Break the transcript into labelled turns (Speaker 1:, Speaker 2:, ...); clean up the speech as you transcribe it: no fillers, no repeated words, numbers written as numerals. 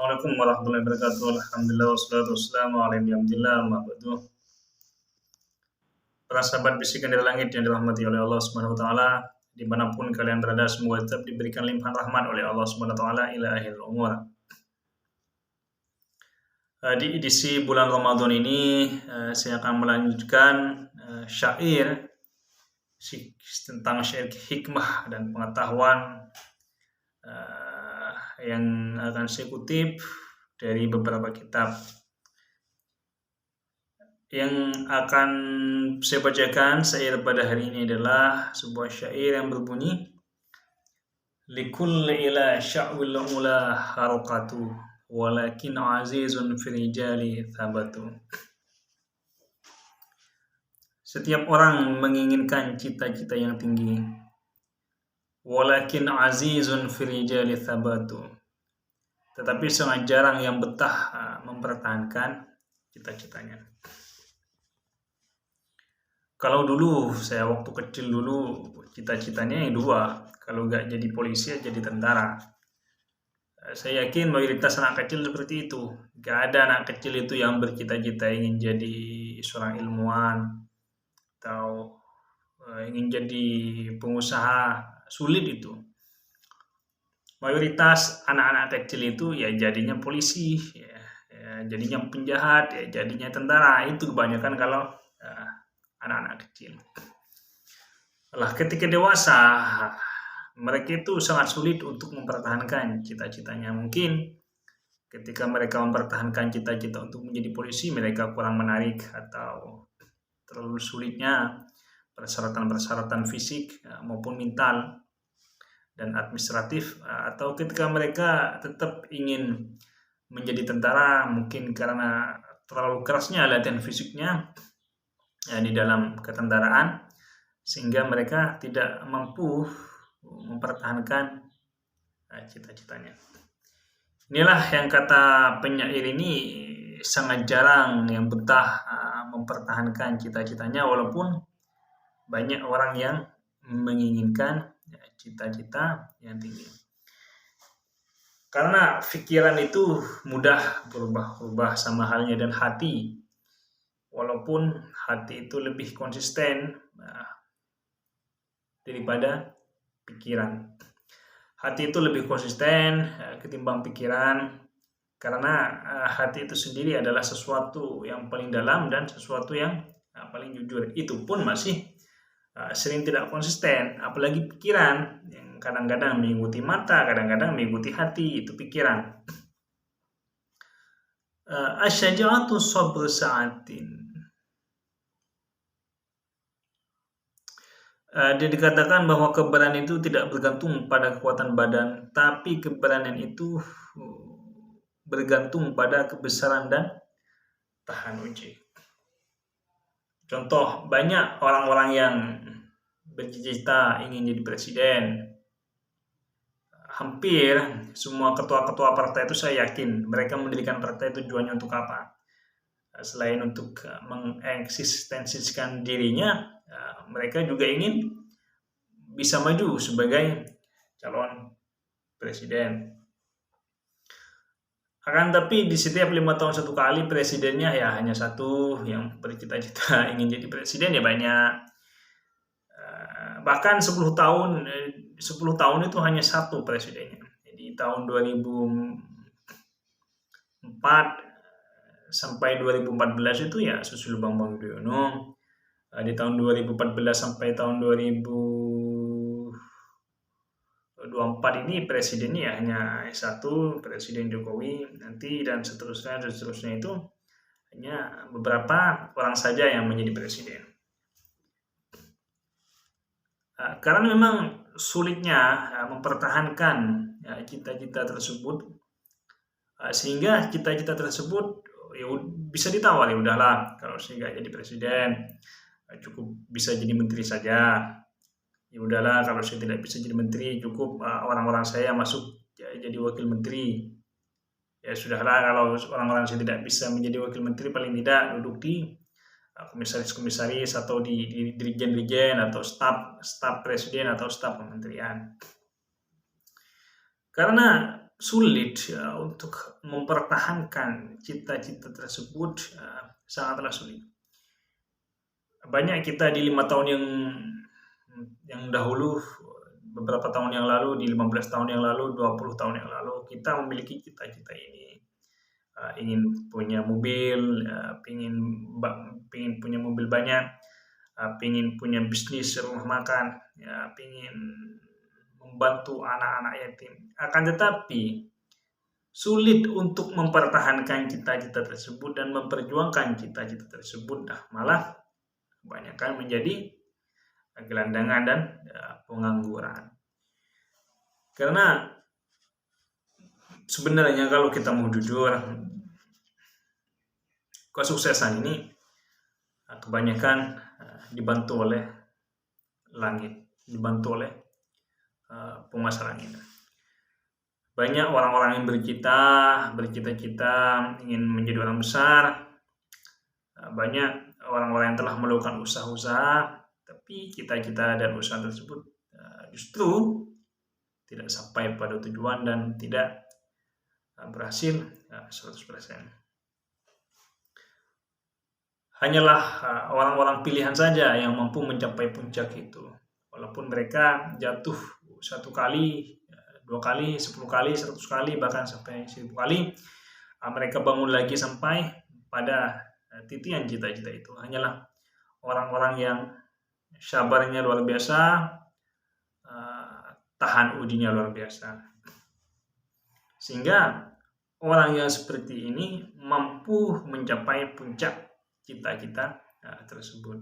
Speaker 1: Assalamualaikum warahmatullahi wabarakatuh. Alhamdulillah wassalatu wassalamu ala nabiyyillah amma ba'du. Para sahabat bisikan dari langit yang dirahmati oleh Allah Subhanahu wa taala, dimanapun kalian berada semoga tetap diberikan limpahan rahmat oleh Allah Subhanahu wa taala ila akhir umur. Di edisi bulan Ramadan ini saya akan melanjutkan syair tentang syair hikmah dan pengetahuan yang akan saya kutip dari beberapa kitab. Yang akan saya bacakan syair pada hari ini adalah sebuah syair yang berbunyi likulli ila sya'wil ula harakatu walakin azizun firijali thabatu. Setiap orang menginginkan cita-cita yang tinggi, walakin azizun firijali thabatu, tetapi sangat jarang yang betah mempertahankan cita-citanya. Kalau dulu saya waktu kecil dulu cita-citanya yang dua, kalau nggak jadi polisi ya jadi tentara. Saya yakin mayoritas anak kecil seperti itu. Nggak ada anak kecil itu yang bercita-cita ingin jadi seorang ilmuwan atau ingin jadi pengusaha. Sulit itu. Mayoritas anak-anak kecil itu ya jadinya polisi, ya jadinya penjahat, ya jadinya tentara. Itu kebanyakan kalau anak-anak kecil. Lah ketika dewasa, mereka itu sangat sulit untuk mempertahankan cita-citanya. Mungkin ketika mereka mempertahankan cita-cita untuk menjadi polisi, mereka kurang menarik atau terlalu sulitnya persyaratan-persyaratan fisik maupun mental dan administratif, atau ketika mereka tetap ingin menjadi tentara, mungkin karena terlalu kerasnya latihan fisiknya di dalam ketentaraan sehingga mereka tidak mampu mempertahankan cita-citanya. Inilah yang kata penyair ini sangat jarang yang betah mempertahankan cita-citanya walaupun banyak orang yang menginginkan cita-cita yang tinggi. Karena pikiran itu mudah berubah-ubah sama halnya dan hati. Walaupun hati itu lebih konsisten daripada pikiran. Hati itu lebih konsisten ketimbang pikiran karena hati itu sendiri adalah sesuatu yang paling dalam dan sesuatu yang paling jujur. Itu pun masih sering tidak konsisten, apalagi pikiran yang kadang-kadang mengikuti mata, kadang-kadang mengikuti hati, itu pikiran. Asyaja'atu sabr sa'atin. Dia dikatakan bahwa keberanian itu tidak bergantung pada kekuatan badan, tapi keberanian itu bergantung pada kebesaran dan tahan uji. Contoh, banyak orang-orang yang bercita-cita ingin jadi presiden. Hampir semua ketua-ketua partai itu saya yakin mereka mendirikan partai tujuannya untuk apa? Selain untuk mengeksistensikan dirinya, mereka juga ingin bisa maju sebagai calon presiden. Akan tapi di setiap 5 tahun satu kali presidennya ya hanya satu yang bercita-cita ingin jadi presiden ya banyak. Bahkan 10 tahun itu hanya satu presidennya. Jadi tahun 2004 sampai 2014 itu ya Susilo Bambang Yudhoyono. Di tahun 2014 sampai tahun 2024 ini presidennya hanya satu, Presiden Jokowi nanti, dan seterusnya itu hanya beberapa orang saja yang menjadi presiden. Karena memang sulitnya mempertahankan cita-cita tersebut, sehingga cita-cita tersebut ya bisa ditawar, ya udahlah kalau saya nggak jadi presiden cukup bisa jadi menteri saja, ya udahlah kalau saya tidak bisa jadi menteri cukup orang-orang saya masuk jadi wakil menteri, ya sudahlah kalau orang-orang saya tidak bisa menjadi wakil menteri paling tidak duduk di komisaris-komisaris atau di dirijen-dirijen atau staf presiden atau staf kementerian. Karena sulit untuk mempertahankan cita-cita tersebut, sangatlah sulit. Banyak kita di 5 tahun yang dahulu, beberapa tahun yang lalu, di 15 tahun yang lalu, 20 tahun yang lalu, kita memiliki cita-cita ini. Ingin punya mobil, pingin punya mobil banyak, pingin punya bisnis rumah makan, pingin membantu anak-anak yatim. Akan tetapi sulit untuk mempertahankan cita-cita tersebut dan memperjuangkan cita-cita tersebut, malah kebanyakan menjadi gelandangan dan pengangguran. Karena sebenarnya kalau kita mau jujur, kesuksesan ini kebanyakan dibantu oleh langit, dibantu oleh penguasa langit. Banyak orang-orang yang bercita-cita ingin menjadi orang besar. Banyak orang-orang yang telah melakukan usaha-usaha, tapi cita-cita dan usaha tersebut justru tidak sampai pada tujuan dan tidak berhasil 100%. Hanyalah orang-orang pilihan saja yang mampu mencapai puncak itu. Walaupun mereka jatuh 1 kali, 2 kali, 10 kali, 100 kali, bahkan sampai 1000 kali, mereka bangun lagi sampai pada titian cita-cita itu. Hanyalah orang-orang yang sabarnya luar biasa, tahan ujinya luar biasa. Sehingga orang yang seperti ini mampu mencapai puncak cita-cita tersebut.